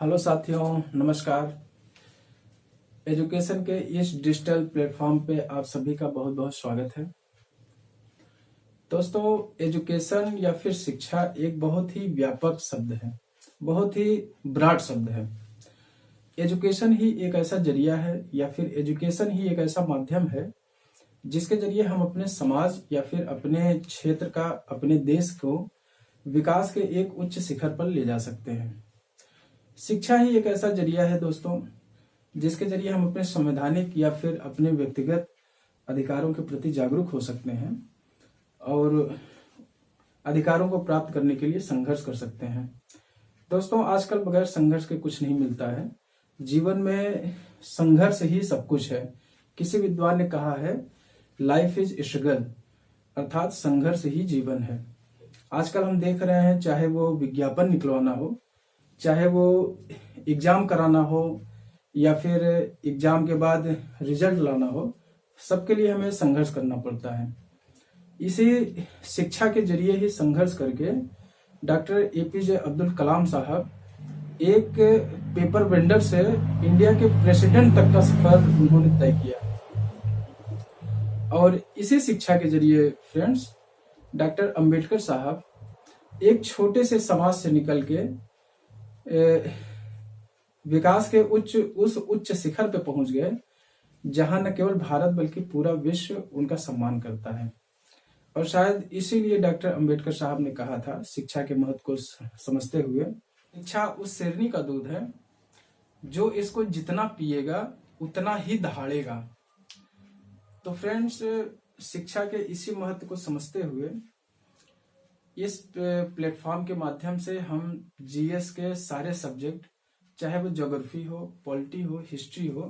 Hello साथियों, नमस्कार। Education के इस डिजिटल प्लेटफॉर्म पे आप सभी का बहुत बहुत स्वागत है। दोस्तों, एजुकेशन या फिर शिक्षा एक बहुत ही व्यापक शब्द है, बहुत ही ब्रॉड शब्द है। एजुकेशन ही एक ऐसा जरिया है या फिर एजुकेशन ही एक ऐसा माध्यम है जिसके जरिए हम अपने समाज या फिर अपने क्षेत्र का, अपने देश को विकास के एक उच्च शिखर पर ले जा सकते हैं। शिक्षा ही एक ऐसा जरिया है दोस्तों जिसके जरिए हम अपने संवैधानिक या फिर अपने व्यक्तिगत अधिकारों के प्रति जागरूक हो सकते हैं और अधिकारों को प्राप्त करने के लिए संघर्ष कर सकते हैं। दोस्तों, आजकल बगैर संघर्ष के कुछ नहीं मिलता है। जीवन में संघर्ष ही सब कुछ है। किसी विद्वान ने कहा है, लाइफ इज स्ट्रगल, अर्थात संघर्ष ही जीवन है। आजकल हम देख रहे हैं, चाहे वो विज्ञापन निकलवाना हो, चाहे वो एग्जाम कराना हो या फिर एग्जाम के बाद रिजल्ट लाना हो, सबके लिए हमें संघर्ष करना पड़ता है। इसी शिक्षा के जरिए ही संघर्ष करके डॉक्टर एपीजे अब्दुल कलाम साहब एक पेपर वेंडर से इंडिया के प्रेसिडेंट तक का सफर उन्होंने तय किया। और इसी शिक्षा के जरिए फ्रेंड्स, डॉक्टर अंबेडकर साहब एक छोटे से समाज से निकल के विकास के उस उच्च शिखर पे पहुंच गए जहां न केवल भारत बल्कि पूरा विश्व उनका सम्मान करता है। और शायद इसीलिए डॉक्टर अंबेडकर साहब ने कहा था, शिक्षा के महत्व को समझते हुए, शिक्षा उस शेरनी का दूध है जो इसको जितना पिएगा उतना ही दहाड़ेगा। तो फ्रेंड्स, शिक्षा के इसी महत्व को समझते हुए इस प्लेटफॉर्म के माध्यम से हम जीएस के सारे सब्जेक्ट, चाहे वो ज्योग्राफी हो, पॉलिटी हो, हिस्ट्री हो,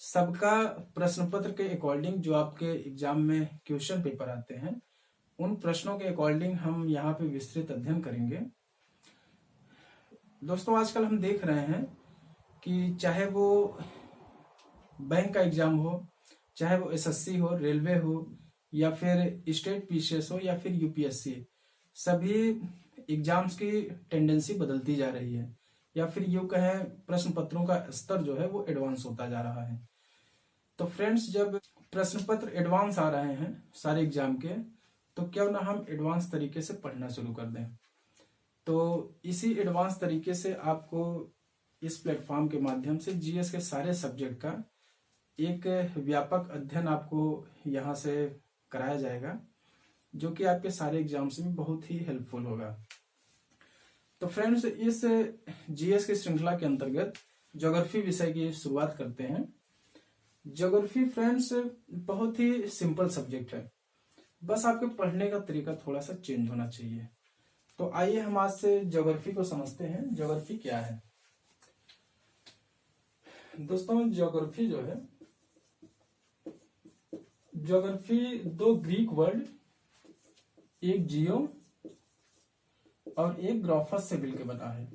सबका प्रश्न पत्र के अकॉर्डिंग जो आपके एग्जाम में क्वेश्चन पेपर आते हैं, उन प्रश्नों के अकॉर्डिंग हम यहाँ पे विस्तृत अध्ययन करेंगे। दोस्तों, आजकल हम देख रहे हैं कि चाहे वो बैंक का एग्जाम हो, चाहे वो एसएससी हो, रेलवे हो, या फिर स्टेट पीसीएस हो, या फिर यूपीएससी, सभी एग्जाम्स की टेंडेंसी बदलती जा रही है, या फिर यूं कहें प्रश्न पत्रों का स्तर जो है वो एडवांस होता जा रहा है। तो फ्रेंड्स, जब प्रश्न पत्र एडवांस आ रहे हैं सारे एग्जाम के, तो क्यों ना हम एडवांस तरीके से पढ़ना शुरू कर दें। तो इसी एडवांस तरीके से आपको इस प्लेटफॉर्म के माध्यम से जीएस के सारे सब्जेक्ट का एक व्यापक अध्ययन आपको यहाँ से कराया जाएगा, जो कि आपके सारे एग्जाम्स में बहुत ही हेल्पफुल होगा। तो फ्रेंड्स, इस जीएस की श्रृंखला के अंतर्गत ज्योग्राफी विषय की शुरुआत करते हैं। ज्योग्राफी फ्रेंड्स बहुत ही सिंपल सब्जेक्ट है, बस आपके पढ़ने का तरीका थोड़ा सा चेंज होना चाहिए। तो आइए हम आज से ज्योग्राफी को समझते हैं। ज्योग्राफी क्या है दोस्तों? ज्योग्राफी जो है, ज्योग्राफी दो ग्रीक वर्ड, एक जियो और एक ग्राफस से मिलकर बना है।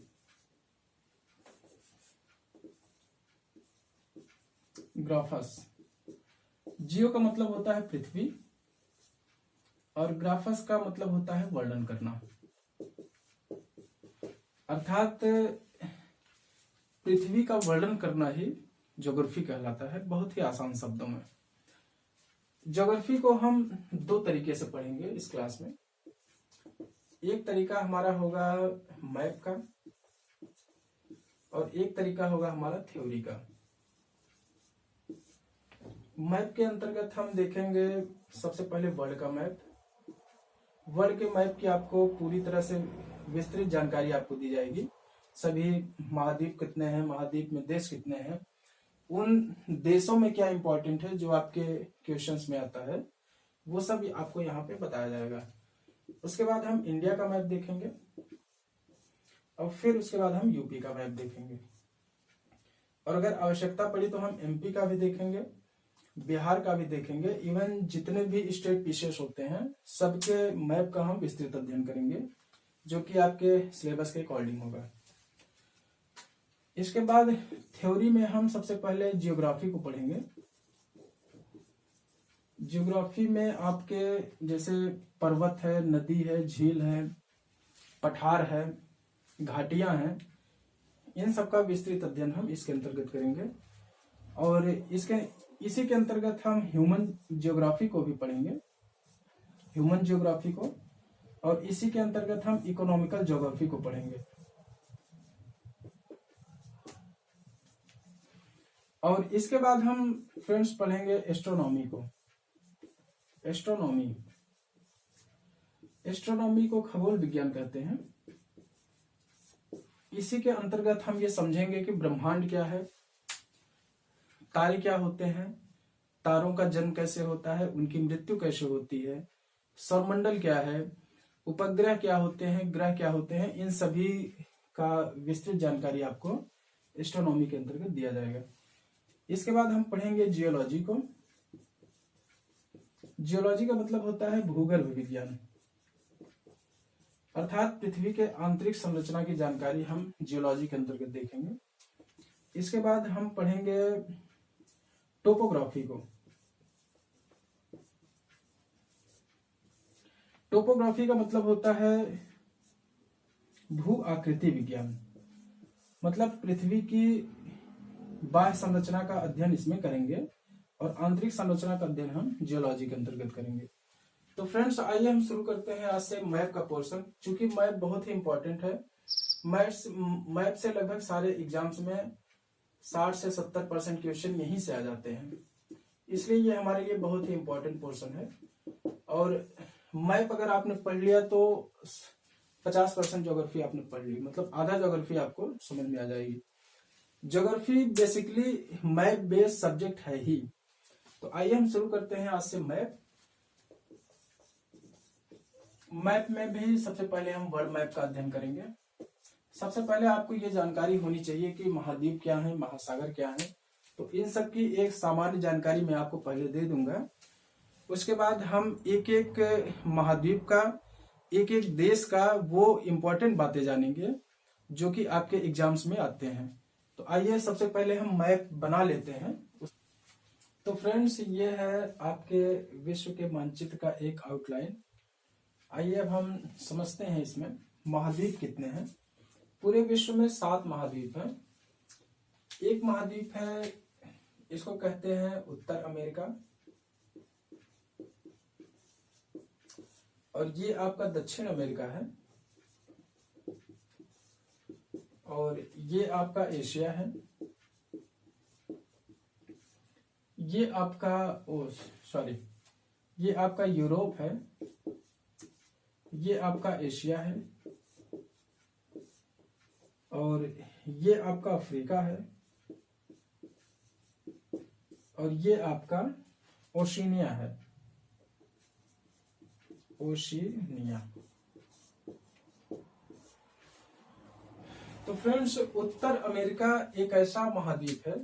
ग्राफस, जियो का मतलब होता है पृथ्वी और ग्राफस का मतलब होता है वर्णन करना, अर्थात पृथ्वी का वर्णन करना ही ज्योग्राफी कहलाता है, बहुत ही आसान शब्दों में। ज्योग्राफी को हम दो तरीके से पढ़ेंगे इस क्लास में। एक तरीका हमारा होगा मैप का और एक तरीका होगा हमारा थ्योरी का। मैप के अंतर्गत हम देखेंगे सबसे पहले वर्ल्ड का मैप। वर्ल्ड के मैप की आपको पूरी तरह से विस्तृत जानकारी आपको दी जाएगी। सभी महाद्वीप कितने हैं, महाद्वीप में देश कितने हैं, उन देशों में क्या इंपॉर्टेंट है जो आपके क्वेश्चंस में आता है, वो सब आपको यहाँ पे बताया जाएगा। उसके बाद हम इंडिया का मैप देखेंगे और फिर उसके बाद हम यूपी का मैप देखेंगे, और अगर आवश्यकता पड़ी तो हम एमपी का भी देखेंगे, बिहार का भी देखेंगे। इवन जितने भी स्टेट पीसेस होते हैं सबके मैप का हम विस्तृत अध्ययन करेंगे, जो कि आपके सिलेबस के अकॉर्डिंग होगा। इसके बाद थ्योरी में हम सबसे पहले जियोग्राफी को पढ़ेंगे। जियोग्राफी में आपके जैसे पर्वत है, नदी है, झील है, पठार है, घाटियां हैं, इन सब का विस्तृत अध्ययन हम इसके अंतर्गत करेंगे। और इसी के अंतर्गत हम ह्यूमन जियोग्राफी को भी पढ़ेंगे, ह्यूमन जियोग्राफी को, और इसी के अंतर्गत हम इकोनॉमिकल ज्योग्राफी को पढ़ेंगे। और इसके बाद हम फ्रेंड्स पढ़ेंगे एस्ट्रोनॉमी को। एस्ट्रोनॉमी को खगोल विज्ञान कहते हैं। इसी के अंतर्गत हम ये समझेंगे कि ब्रह्मांड क्या है, तारे क्या होते हैं, तारों का जन्म कैसे होता है, उनकी मृत्यु कैसे होती है, सौरमंडल क्या है, उपग्रह क्या होते हैं, ग्रह क्या होते हैं, इन सभी का विस्तृत जानकारी आपको एस्ट्रोनॉमी के अंतर्गत दिया जाएगा। इसके बाद हम पढ़ेंगे जियोलॉजी को। जियोलॉजी का मतलब होता है भूगर्भ विज्ञान, अर्थात पृथ्वी के आंतरिक संरचना की जानकारी हम जियोलॉजी के अंतर्गत देखेंगे। इसके बाद हम पढ़ेंगे टोपोग्राफी को। टोपोग्राफी का मतलब होता है भू आकृति विज्ञान, मतलब पृथ्वी की बाह्य संरचना का अध्ययन इसमें करेंगे और आंतरिक संरचना का अध्ययन हम जियोलॉजी के अंतर्गत करेंगे। तो फ्रेंड्स आइए हम शुरू करते हैं आज से मैप का पोर्शन। चूंकि मैप बहुत ही इंपॉर्टेंट है, मैप से लगभग सारे एग्जाम्स में 60 से 70% क्वेश्चन यहीं से आ जाते हैं, इसलिए ये हमारे लिए बहुत ही इंपॉर्टेंट पोर्शन है। और मैप अगर आपने पढ़ लिया तो 50% ज्योग्राफी आपने पढ़ ली, मतलब आधा ज्योग्राफी आपको समझ में आ जाएगी। Geography basically map based subject है ही। तो आइए हम शुरू करते हैं आज से मैप। मैप में भी सबसे पहले हम वर्ल्ड मैप का अध्ययन करेंगे। सबसे पहले आपको ये जानकारी होनी चाहिए कि महाद्वीप क्या है, महासागर क्या है। तो इन सब की एक सामान्य जानकारी मैं आपको पहले दे दूंगा। उसके बाद हम एक एक महाद्वीप का, एक एक देश का वो इम्पोर्टेंट बातें जानेंगे जो कि आपके एग्जाम्स में आते हैं। तो आइए सबसे पहले हम मैप बना लेते हैं। तो फ्रेंड्स ये है आपके विश्व के मानचित्र का एक आउटलाइन। आइए अब हम समझते हैं इसमें महाद्वीप कितने हैं। पूरे विश्व में 7 महाद्वीप हैं। एक महाद्वीप है, इसको कहते हैं उत्तर अमेरिका, और ये आपका दक्षिण अमेरिका है, और ये आपका एशिया है, ये आपका ये आपका यूरोप है, ये आपका एशिया है, और ये आपका अफ्रीका है, और ये आपका ओशिनिया है, ओशिनिया। तो फ्रेंड्स उत्तर अमेरिका एक ऐसा महाद्वीप है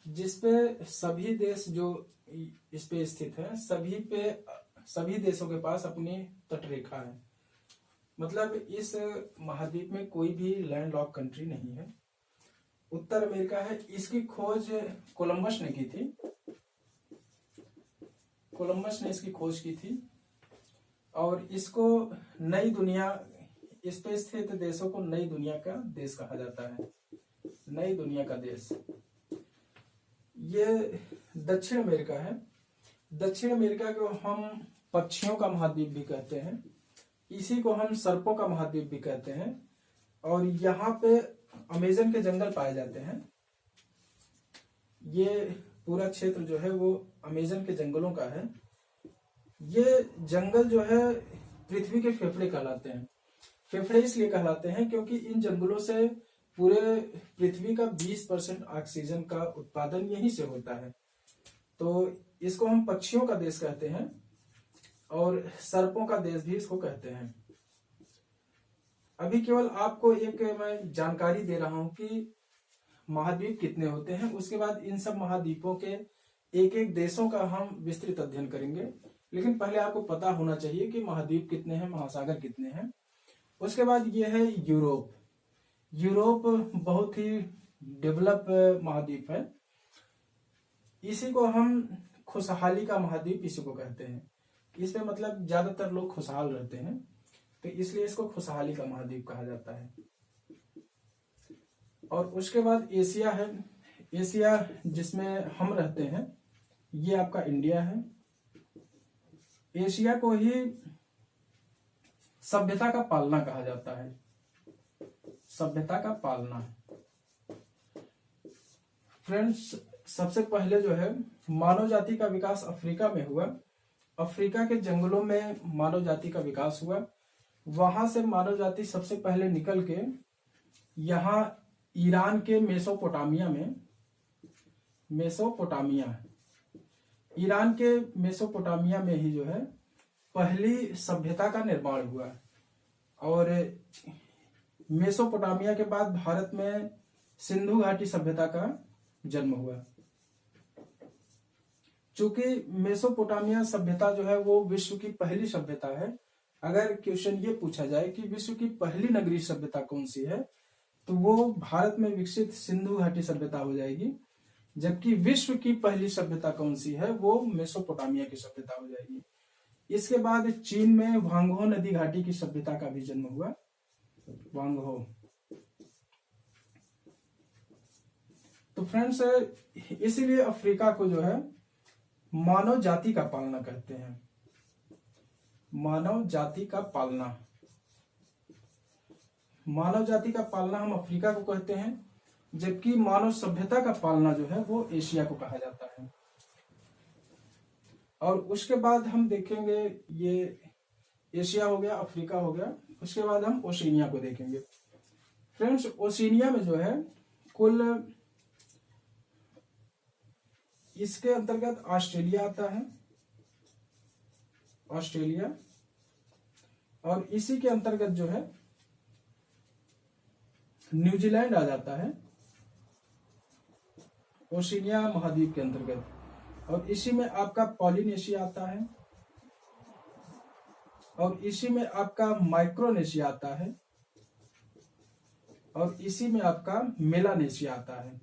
जिसपे सभी देश जो इस पे स्थित है, सभी देशों के पास अपनी तटरेखा है। मतलब इस महाद्वीप में कोई भी लैंडलॉक कंट्री नहीं है। उत्तर अमेरिका है, इसकी खोज कोलंबस ने की थी। कोलंबस ने इसकी खोज की थी और इसको नई दुनिया, इस पे स्थित देशों को नई दुनिया का देश कहा जाता है, नई दुनिया का देश। ये दक्षिण अमेरिका है। दक्षिण अमेरिका को हम पक्षियों का महाद्वीप भी कहते हैं, इसी को हम सर्पों का महाद्वीप भी कहते हैं, और यहाँ पे अमेजन के जंगल पाए जाते हैं। ये पूरा क्षेत्र जो है वो अमेजन के जंगलों का है। ये जंगल जो है पृथ्वी के फेफड़े कहलाते हैं। फेफड़े इसलिए कहलाते हैं क्योंकि इन जंगलों से पूरे पृथ्वी का 20% ऑक्सीजन का उत्पादन यहीं से होता है। तो इसको हम पक्षियों का देश कहते हैं और सर्पों का देश भी इसको कहते हैं। अभी केवल आपको एक मैं जानकारी दे रहा हूं कि महाद्वीप कितने होते हैं, उसके बाद इन सब महाद्वीपों के एक एक देशों का हम विस्तृत अध्ययन करेंगे। लेकिन पहले आपको पता होना चाहिए कि महाद्वीप कितने हैं, महासागर कितने हैं। उसके बाद ये है यूरोप। यूरोप बहुत ही डेवलप महाद्वीप है। इसी को हम खुशहाली का महाद्वीप इसी को कहते हैं। इसमें मतलब ज्यादातर लोग खुशहाल रहते हैं, तो इसलिए इसको खुशहाली का महाद्वीप कहा जाता है। और उसके बाद एशिया है। एशिया जिसमें हम रहते हैं, ये आपका इंडिया है। एशिया को ही सभ्यता का पालना कहा जाता है, सभ्यता का पालना। फ्रेंड्स, सबसे पहले जो है मानव जाति का विकास अफ्रीका में हुआ। अफ्रीका के जंगलों में मानव जाति का विकास हुआ। वहां से मानव जाति सबसे पहले निकल के यहाँ ईरान के ईरान के मेसोपोटामिया में ही जो है पहली सभ्यता का निर्माण हुआ। और मेसोपोटामिया के बाद भारत में सिंधु घाटी सभ्यता का जन्म हुआ। चूंकि मेसोपोटामिया सभ्यता जो है वो विश्व की पहली सभ्यता है। अगर क्वेश्चन ये पूछा जाए कि विश्व की पहली नगरीय सभ्यता कौन सी है, तो वो भारत में विकसित सिंधु घाटी सभ्यता हो जाएगी। जबकि विश्व की पहली सभ्यता कौन सी है, वो मेसोपोटामिया की सभ्यता हो जाएगी। इसके बाद चीन में वांगहो नदी घाटी की सभ्यता का भी जन्म हुआ। वांगहो। तो फ्रेंड्स, इसीलिए अफ्रीका को जो है मानव जाति का पालना कहते हैं। मानव जाति का पालना, मानव जाति का पालना हम अफ्रीका को कहते हैं। जबकि मानव सभ्यता का पालना जो है वो एशिया को कहा जाता है। और उसके बाद हम देखेंगे, ये एशिया हो गया, अफ्रीका हो गया। उसके बाद हम ओशिनिया को देखेंगे। फ्रेंड्स, ओशिनिया में जो है कुल इसके अंतर्गत ऑस्ट्रेलिया आता है, ऑस्ट्रेलिया। और इसी के अंतर्गत जो है न्यूजीलैंड आ जाता है, ओशिनिया महाद्वीप के अंतर्गत। और इसी में आपका पॉलिनेशिया आता है, और इसी में आपका माइक्रोनेशिया आता है, और इसी में आपका मेलानेशिया आता है,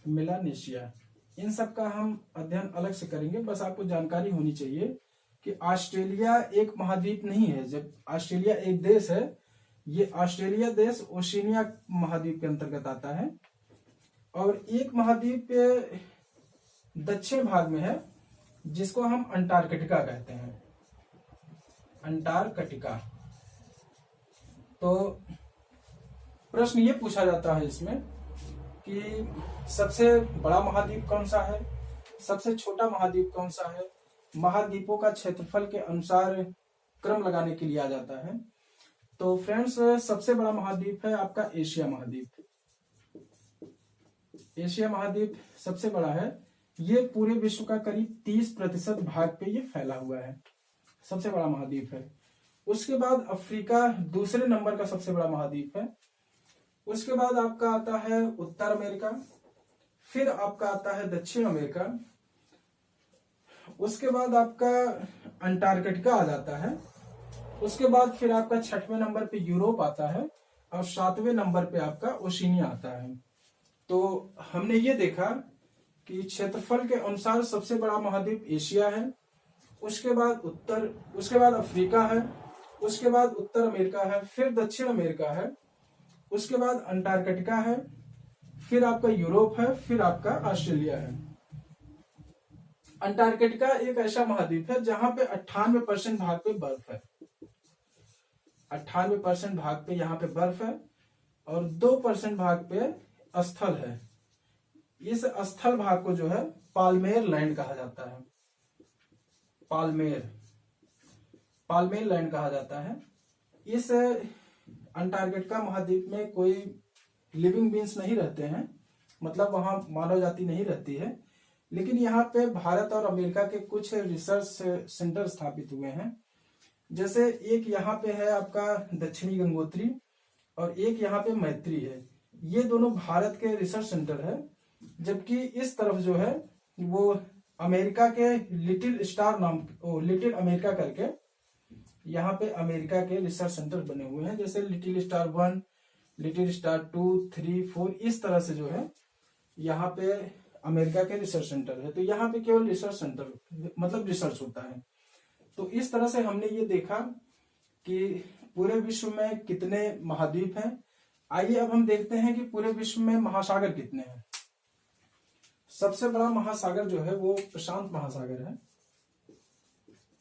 मेलानेशिया। इन सब का हम अध्ययन अलग से करेंगे। बस आपको जानकारी होनी चाहिए कि ऑस्ट्रेलिया एक महाद्वीप नहीं है। जब ऑस्ट्रेलिया एक देश है, ये ऑस्ट्रेलिया देश ओशिनिया महाद्वीप के अंतर्गत आता है। और एक महाद्वीप दक्षिण भाग में है, जिसको हम अंटार्कटिका कहते हैं, अंटार्कटिका। तो प्रश्न ये पूछा जाता है इसमें कि सबसे बड़ा महाद्वीप कौन सा है, सबसे छोटा महाद्वीप कौन सा है। महाद्वीपों का क्षेत्रफल के अनुसार क्रम लगाने के लिए आ जाता है। तो फ्रेंड्स, सबसे बड़ा महाद्वीप है आपका एशिया महाद्वीप। एशिया महाद्वीप सबसे बड़ा है। ये पूरे विश्व का करीब 30% भाग पे ये फैला हुआ है, सबसे बड़ा महाद्वीप है। उसके बाद अफ्रीका दूसरे नंबर का सबसे बड़ा महाद्वीप है। उसके बाद आपका आता है उत्तर अमेरिका, फिर आपका आता है दक्षिण अमेरिका। उसके बाद आपका अंटार्कटिका आ जाता है। उसके बाद फिर आपका 6वें नंबर पे यूरोप आता है, और 7वें नंबर पे आपका ओशिनिया आता है। तो हमने ये देखा कि क्षेत्रफल के अनुसार सबसे बड़ा महाद्वीप एशिया है। उसके बाद अफ्रीका है। उसके बाद उत्तर अमेरिका है, फिर दक्षिण अमेरिका है। उसके बाद अंटार्कटिका है, फिर आपका यूरोप है, फिर आपका ऑस्ट्रेलिया है। अंटार्कटिका एक ऐसा महाद्वीप है जहां पे 98% भाग पे बर्फ है, 98% भाग पे यहाँ पे बर्फ है, और 2% भाग पे स्थल है। इस स्थल भाग को जो है पाल्मेर लैंड कहा जाता है, पाल्मेर लैंड कहा जाता है। इस अंटार्कटिका महाद्वीप में कोई लिविंग बींग्स नहीं रहते हैं, मतलब वहां मानव जाति नहीं रहती है। लेकिन यहाँ पे भारत और अमेरिका के कुछ रिसर्च सेंटर स्थापित हुए हैं। जैसे एक यहाँ पे है आपका दक्षिणी गंगोत्री, और एक यहाँ पे मैत्री है। ये दोनों भारत के रिसर्च सेंटर है। जबकि इस तरफ जो है वो अमेरिका के लिटिल अमेरिका करके यहाँ पे अमेरिका के रिसर्च सेंटर बने हुए हैं। जैसे लिटिल स्टार 1, लिटिल स्टार 2, 3, 4, इस तरह से जो है यहाँ पे अमेरिका के रिसर्च सेंटर है। तो यहाँ पे केवल रिसर्च सेंटर मतलब रिसर्च होता है। तो इस तरह से हमने ये देखा कि पूरे विश्व में कितने महाद्वीप हैं, आइए अब हम देखते हैं कि पूरे विश्व में महासागर कितने हैं। सबसे बड़ा महासागर जो है वो प्रशांत महासागर है।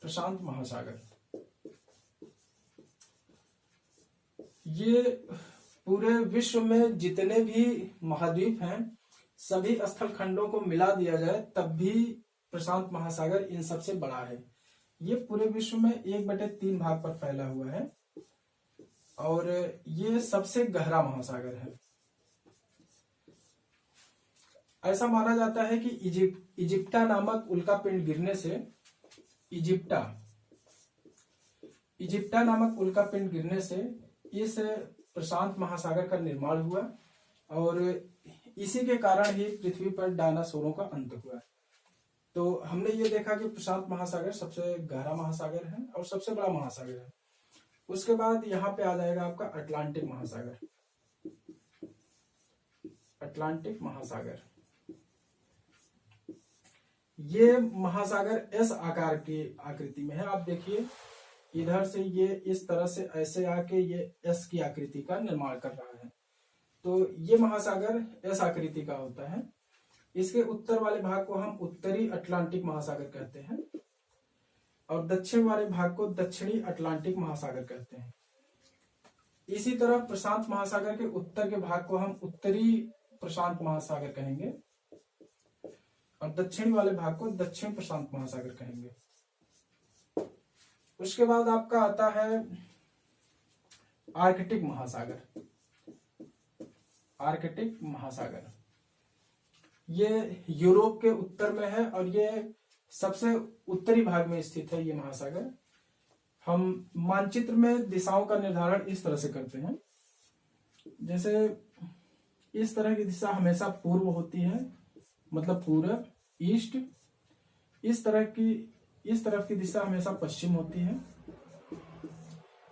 प्रशांत महासागर ये पूरे विश्व में जितने भी महाद्वीप हैं सभी स्थल खंडों को मिला दिया जाए तब भी प्रशांत महासागर इन सबसे बड़ा है। ये पूरे विश्व में 1/3 भाग पर फैला हुआ है और ये सबसे गहरा महासागर है। ऐसा माना जाता है कि इजिप्टा नामक उल्कापिंड गिरने से इजिप्टा नामक उल्कापिंड गिरने से इस प्रशांत महासागर का निर्माण हुआ और इसी के कारण ही पृथ्वी पर डायनासोरों का अंत हुआ। तो हमने ये देखा कि प्रशांत महासागर सबसे गहरा महासागर है और सबसे बड़ा महासागर है। उसके बाद यहाँ पे आ जाएगा आपका अटलांटिक महासागर। अटलांटिक महासागर ये महासागर एस आकार की आकृति में है। आप देखिए इधर से ये इस तरह से ऐसे आके ये एस की आकृति का निर्माण कर रहा है। तो ये महासागर एस आकृति का होता है। इसके उत्तर वाले भाग को हम उत्तरी अटलांटिक महासागर कहते हैं और दक्षिण वाले भाग को दक्षिणी अटलांटिक महासागर कहते हैं। इसी तरह प्रशांत महासागर के उत्तर के भाग को हम उत्तरी प्रशांत महासागर कहेंगे और दक्षिणी वाले भाग को दक्षिण प्रशांत महासागर कहेंगे। उसके बाद आपका आता है आर्कटिक महासागर। आर्कटिक महासागर ये यूरोप के उत्तर में है और ये सबसे उत्तरी भाग में स्थित है। ये महासागर हम मानचित्र में दिशाओं का निर्धारण इस तरह से करते हैं, जैसे इस तरह की दिशा हमेशा पूर्व होती है, मतलब पूरब ईस्ट। इस तरफ की दिशा हमेशा पश्चिम होती है,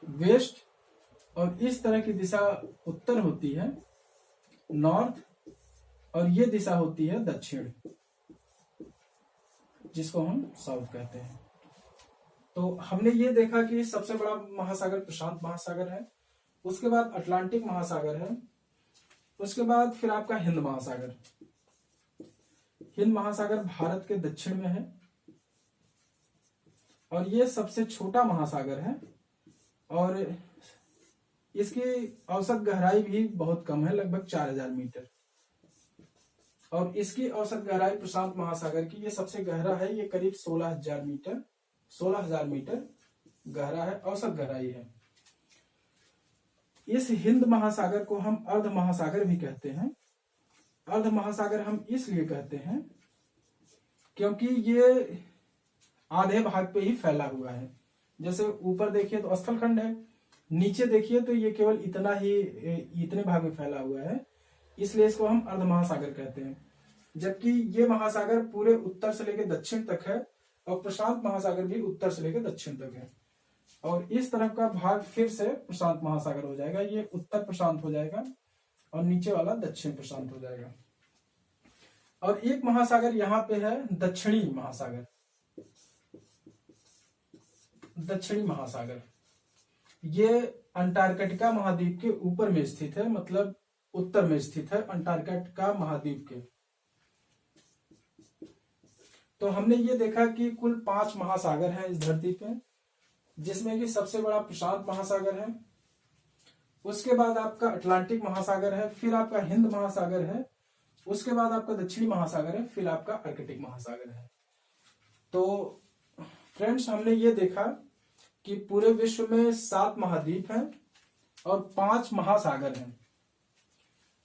वेस्ट। और इस तरह की दिशा उत्तर होती है, नॉर्थ। और ये दिशा होती है दक्षिण, जिसको हम साउथ कहते हैं। तो हमने ये देखा कि सबसे बड़ा महासागर प्रशांत महासागर है, उसके बाद अटलांटिक महासागर है, उसके बाद फिर आपका हिंद महासागर। हिंद महासागर भारत के दक्षिण में है और ये सबसे छोटा महासागर है और इसकी औसत गहराई भी बहुत कम है, लगभग 4000 मीटर। और इसकी औसत गहराई प्रशांत महासागर की ये सबसे गहरा है, ये करीब 16,000 मीटर गहरा है, औसत गहराई है। इस हिंद महासागर को हम अर्ध महासागर भी कहते हैं। अर्ध महासागर हम इसलिए कहते हैं क्योंकि ये आधे भाग पे ही फैला हुआ है। जैसे ऊपर देखिए तो स्थलखंड है, नीचे देखिए तो ये केवल इतने भाग में फैला हुआ है, इसलिए इसको हम अर्ध महासागर कहते हैं। जबकि ये महासागर पूरे उत्तर से लेकर दक्षिण तक है और प्रशांत महासागर भी उत्तर से लेकर दक्षिण तक है। और इस तरफ का भाग फिर से प्रशांत महासागर हो जाएगा, ये उत्तर प्रशांत हो जाएगा और नीचे वाला दक्षिण प्रशांत हो जाएगा। और एक महासागर यहाँ पे है दक्षिणी महासागर। दक्षिणी महासागर ये अंटार्कटिका महाद्वीप के ऊपर में स्थित है, मतलब उत्तर में स्थित है अंटार्कटिका महाद्वीप के। तो हमने ये देखा कि कुल 5 महासागर हैं इस धरती पे, जिसमें कि सबसे बड़ा प्रशांत महासागर है, उसके बाद आपका अटलांटिक महासागर है, फिर आपका हिंद महासागर है, उसके बाद आपका दक्षिणी महासागर है, फिर आपका आर्कटिक महासागर है। तो फ्रेंड्स हमने ये देखा कि पूरे विश्व में 7 महाद्वीप हैं और 5 महासागर हैं।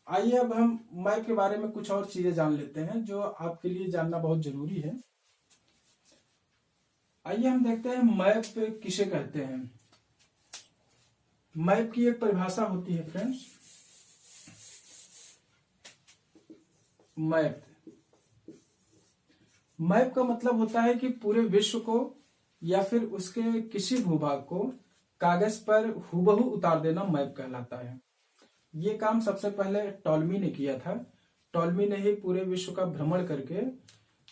आइए अब हम मैप के बारे में कुछ और चीजें जान लेते हैं जो आपके लिए जानना बहुत जरूरी है। आइए हम देखते हैं मैप किसे कहते हैं। मैप की एक परिभाषा होती है फ्रेंड्स। मैप का मतलब होता है कि पूरे विश्व को या फिर उसके किसी भूभाग को कागज पर हूबहू उतार देना मैप कहलाता है। ये काम सबसे पहले टॉलमी ने किया था। टॉलमी ने ही पूरे विश्व का भ्रमण करके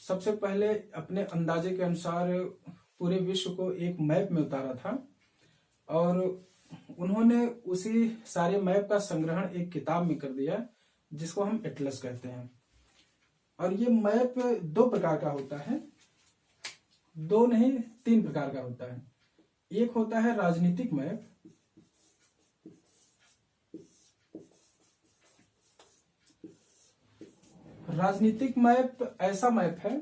सबसे पहले अपने अंदाजे के अनुसार पूरे विश्व को एक मैप में उतारा था और उन्होंने उसी सारे मैप का संग्रहण एक किताब में कर दिया, जिसको हम एटलस कहते हैं। और ये मैप दो प्रकार का होता है, दो नहीं 3 प्रकार का होता है। एक होता है राजनीतिक मैप, राजनीतिक मैप ऐसा मैप है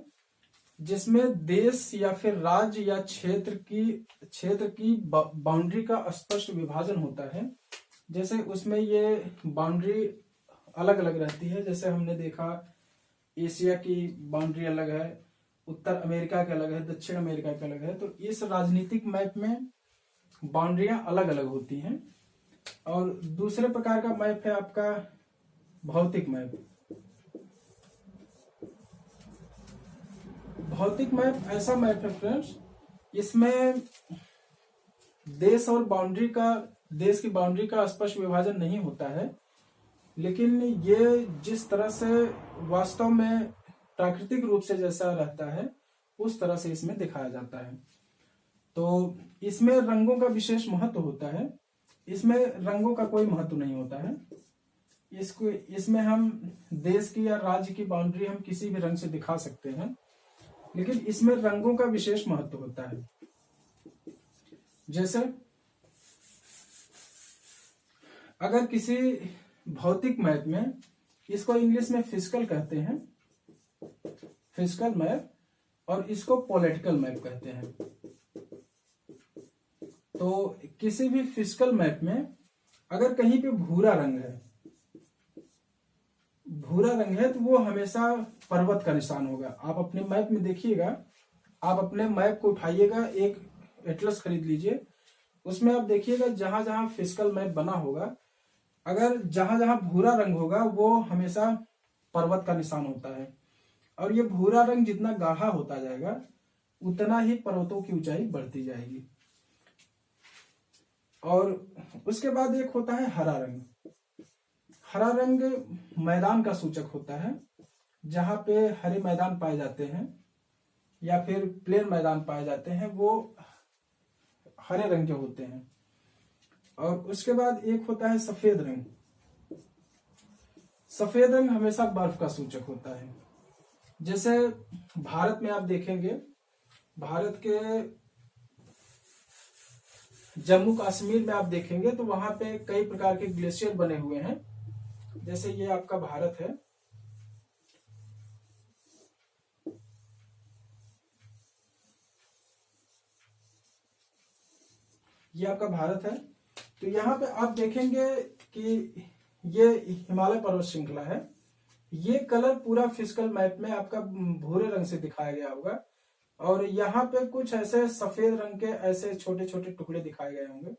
जिसमें देश या फिर राज्य या क्षेत्र की बाउंड्री का स्पष्ट विभाजन होता है। जैसे उसमें ये बाउंड्री अलग अलग रहती है। जैसे हमने देखा एशिया की बाउंड्री अलग है, उत्तर अमेरिका के अलग है, दक्षिण अमेरिका के अलग है। तो इस राजनीतिक मैप में बाउंड्रियां अलग अलग होती हैं। और दूसरे प्रकार का मैप है आपका भौतिक मैप। भौतिक मैप ऐसा मैप है फ्रेंड्स, इसमें देश की बाउंड्री का स्पष्ट विभाजन नहीं होता है, लेकिन ये जिस तरह से वास्तव में प्राकृतिक रूप से जैसा रहता है उस तरह से इसमें दिखाया जाता है। तो इसमें रंगों का विशेष महत्व होता है, इसमें रंगों का कोई महत्व नहीं होता है। इसमें हम देश की या राज्य की बाउंड्री हम किसी भी रंग से दिखा सकते हैं, लेकिन इसमें रंगों का विशेष महत्व होता है। जैसे अगर किसी भौतिक मैप में, इसको इंग्लिश में फिजिकल कहते हैं, फिजिकल मैप, और इसको पॉलिटिकल मैप कहते हैं। तो किसी भी फिजिकल मैप में अगर कहीं पे भूरा रंग है तो वो हमेशा पर्वत का निशान होगा। आप अपने मैप में देखिएगा, आप अपने मैप को उठाइएगा, एक एटलस खरीद लीजिए, उसमें आप देखिएगा जहां जहां फिजिकल मैप बना होगा, अगर जहां जहां भूरा रंग होगा वो हमेशा पर्वत का निशान होता है। और ये भूरा रंग जितना गाढ़ा होता जाएगा उतना ही पर्वतों की ऊंचाई बढ़ती जाएगी। और उसके बाद एक होता है हरा रंग। हरा रंग मैदान का सूचक होता है, जहां पे हरे मैदान पाए जाते हैं या फिर प्लेन मैदान पाए जाते हैं वो हरे रंग के होते हैं। और उसके बाद एक होता है सफेद रंग। सफेद रंग हमेशा बर्फ का सूचक होता है। जैसे भारत में आप देखेंगे, भारत के जम्मू कश्मीर में आप देखेंगे तो वहां पे कई प्रकार के ग्लेशियर बने हुए हैं। जैसे ये आपका भारत है, ये आपका भारत है। तो यहाँ पे आप देखेंगे कि ये हिमालय पर्वत श्रृंखला है। ये कलर पूरा फिजिकल मैप में आपका भूरे रंग से दिखाया गया होगा, और यहाँ पे कुछ ऐसे सफेद रंग के ऐसे छोटे छोटे टुकड़े दिखाए गए होंगे,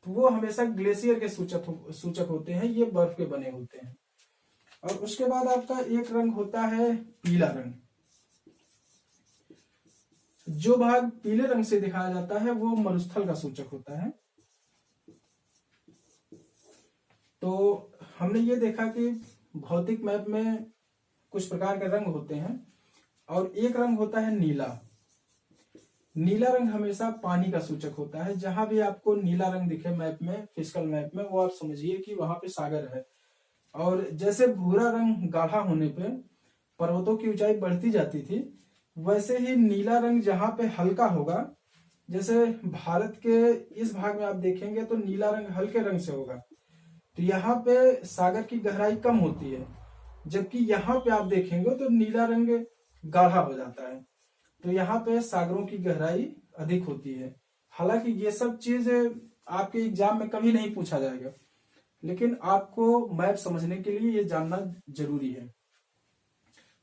तो वो हमेशा ग्लेशियर के सूचक होते हैं, ये बर्फ के बने होते हैं। और उसके बाद आपका एक रंग होता है पीला रंग। जो भाग पीले रंग से दिखाया जाता है वो मरुस्थल का सूचक होता है। तो हमने ये देखा कि भौतिक मैप में कुछ प्रकार के रंग होते हैं, और एक रंग होता है नीला। नीला रंग हमेशा पानी का सूचक होता है। जहां भी आपको नीला रंग दिखे मैप में, फिजिकल मैप में, वो आप समझिए कि वहां पे सागर है। और जैसे भूरा रंग गाढ़ा होने पे पर्वतों की ऊंचाई बढ़ती जाती थी, वैसे ही नीला रंग जहां पे हल्का होगा, जैसे भारत के इस भाग में आप देखेंगे तो नीला रंग हल्के रंग से होगा, तो यहाँ पे सागर की गहराई कम होती है। जबकि यहाँ पे आप देखेंगे तो नीला रंग गाढ़ा हो जाता है, तो यहाँ पे सागरों की गहराई अधिक होती है। हालांकि ये सब चीज आपके एग्जाम में कभी नहीं पूछा जाएगा, लेकिन आपको मैप समझने के लिए ये जानना जरूरी है।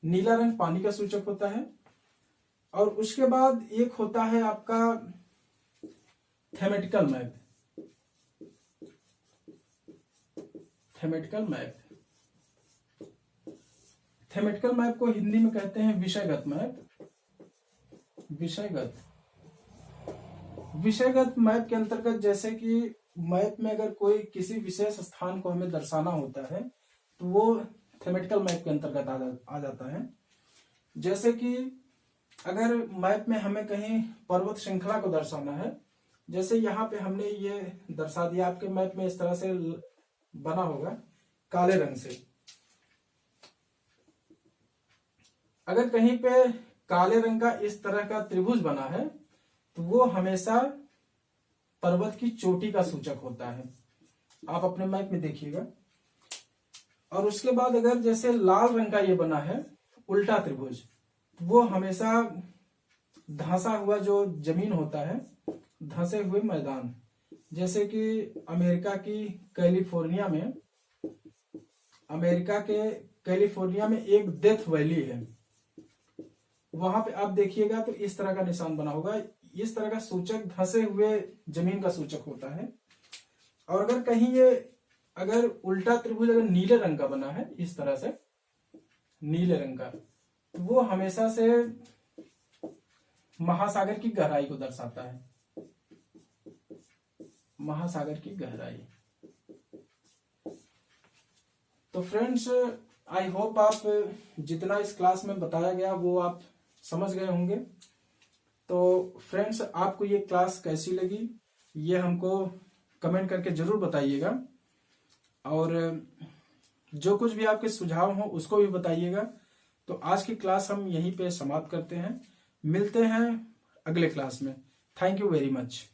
नीला रंग पानी का सूचक होता है। और उसके बाद एक होता है आपका थेमेटिकल मैप। थेमेटिकल मैप को हिंदी में कहते हैं विषयगत मैप। विषयगत मैप के अंतर्गत, जैसे कि मैप में अगर कोई किसी विशेष स्थान को हमें दर्शाना होता है तो वो थेमेटिकल मैप के अंतर्गत आ जाता है। जैसे कि अगर मैप में हमें कहीं पर्वत श्रृंखला को दर्शाना है जैसे यहाँ पे हमने ये दर्शा दिया, आपके मैप में इस तरह से बना होगा काले रंग से। अगर कहीं पे काले रंग का इस तरह का त्रिभुज बना है तो वो हमेशा पर्वत की चोटी का सूचक होता है। आप अपने मैप में देखिएगा। और उसके बाद अगर जैसे लाल रंग का ये बना है उल्टा त्रिभुज, वो हमेशा धंसा हुआ जो जमीन होता है, धंसे हुए मैदान, जैसे कि अमेरिका के कैलिफोर्निया में एक डेथ वैली है, वहां पे आप देखिएगा तो इस तरह का निशान बना होगा। इस तरह का सूचक धंसे हुए जमीन का सूचक होता है। और अगर कहीं ये अगर उल्टा त्रिभुज अगर नीले रंग का बना है, इस तरह से नीले रंग का, तो वो हमेशा से महासागर की गहराई को दर्शाता है, महासागर की गहराई। तो फ्रेंड्स, आई होप आप जितना इस क्लास में बताया गया वो आप समझ गए होंगे। तो फ्रेंड्स, आपको ये क्लास कैसी लगी ये हमको कमेंट करके जरूर बताइएगा, और जो कुछ भी आपके सुझाव हो उसको भी बताइएगा। तो आज की क्लास हम यहीं पे समाप्त करते हैं, मिलते हैं अगले क्लास में। Thank you very much.